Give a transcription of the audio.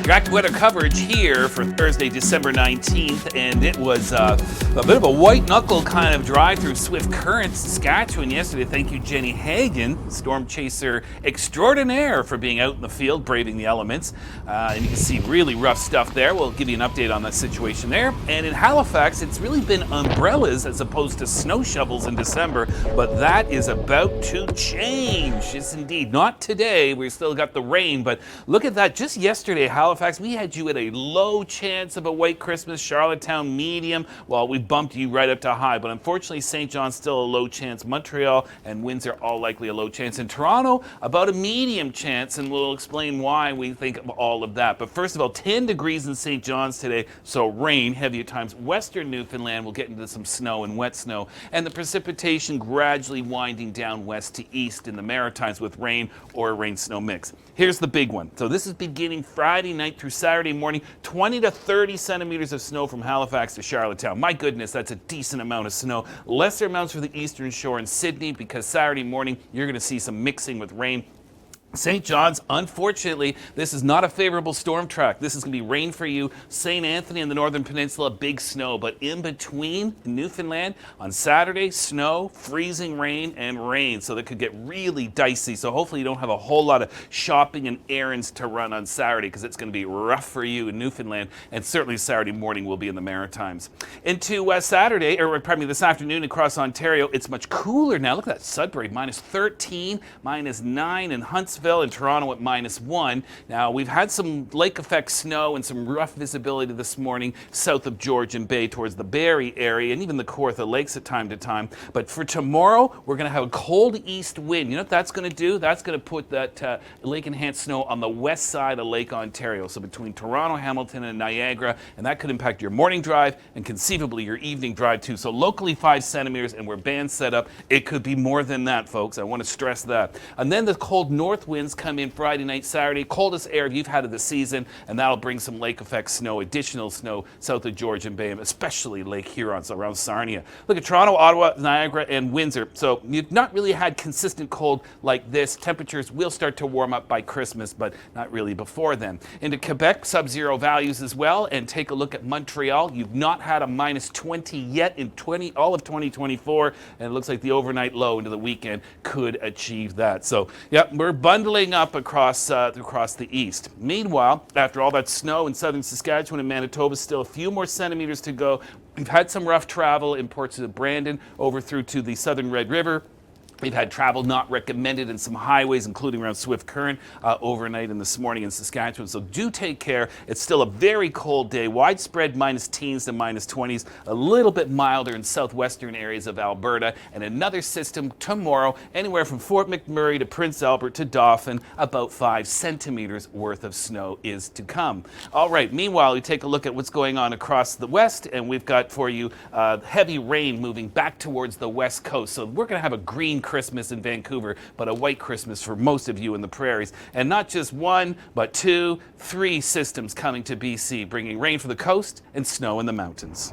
Direct weather coverage here for Thursday, December 19th, and it was a bit of a white-knuckle kind of drive through swift currents, Saskatchewan yesterday. Thank you, Jenny Hagen, storm chaser extraordinaire, for being out in the field, braving the elements. And you can see really rough stuff there. We'll give you an update on that situation there. And in Halifax, it's really been umbrellas as opposed to snow shovels in December, but that is about to change. Yes, indeed. Not today. We've still got the rain, but look at that. Just yesterday, Halifax, we had you at a low chance of a white Christmas, Charlottetown medium. Well, we bumped you right up to high, but unfortunately St. John's still a low chance. Montreal and Windsor all likely a low chance. In Toronto, about a medium chance, and we'll explain why we think of all of that. But first of all, 10 degrees in St. John's today, so rain, heavy at times. Western Newfoundland will get into some snow and wet snow, and the precipitation gradually winding down west to east in the Maritimes with rain or a rain-snow mix. Here's the big one. So this is beginning Friday night through Saturday morning, 20 to 30 centimeters of snow from Halifax to Charlottetown. My goodness, that's a decent amount of snow. Lesser amounts for the eastern shore and Sydney, because Saturday morning you're going to see some mixing with rain. St. John's, unfortunately, this is not a favorable storm track. This is going to be rain for you. St. Anthony and the Northern Peninsula, big snow. But in between, Newfoundland, on Saturday, snow, freezing rain, and rain. So that could get really dicey. So hopefully you don't have a whole lot of shopping and errands to run on Saturday, because it's going to be rough for you in Newfoundland. And certainly Saturday morning will be in the Maritimes. Into Saturday, or pardon me, this afternoon across Ontario, it's much cooler now. Look at that, Sudbury, minus 13, minus 9 in Huntsville. And Toronto at -1. Now, we've had some lake effect snow and some rough visibility this morning south of Georgian Bay towards the Barrie area and even the Kawartha Lakes at time to time. But for tomorrow, we're going to have a cold east wind. You know what that's going to do? That's going to put that lake-enhanced snow on the west side of Lake Ontario, so between Toronto, Hamilton, and Niagara, and that could impact your morning drive and conceivably your evening drive too. So locally 5 centimeters, and we're band set up. It could be more than that, folks. I want to stress that. And then the cold north winds come in Friday night, Saturday, coldest air you've had of the season, and that'll bring some lake effect snow, additional snow south of Georgian Bay, especially Lake Huron, so around Sarnia. Look at Toronto, Ottawa, Niagara, and Windsor. So you've not really had consistent cold like this. Temperatures will start to warm up by Christmas, but not really before then. Into Quebec, sub-zero values as well, and take a look at Montreal. You've not had a -20 yet in all of 2024, and it looks like the overnight low into the weekend could achieve that. So, yeah, we're bundling up across the east. Meanwhile, after all that snow in southern Saskatchewan and Manitoba, still a few more centimeters to go. We've had some rough travel in ports of Brandon over through to the southern Red River. We've had travel not recommended in some highways, including around Swift Current, overnight and this morning in Saskatchewan. So do take care. It's still a very cold day. Widespread -teens to -20s. A little bit milder in southwestern areas of Alberta. And another system tomorrow, anywhere from Fort McMurray to Prince Albert to Dauphin, about 5 centimeters worth of snow is to come. All right. Meanwhile, we take a look at what's going on across the west, and we've got for you heavy rain moving back towards the west coast. So we're going to have a green Christmas in Vancouver, but a white Christmas for most of you in the prairies. And not just 1, but 2, 3 systems coming to BC, bringing rain for the coast and snow in the mountains.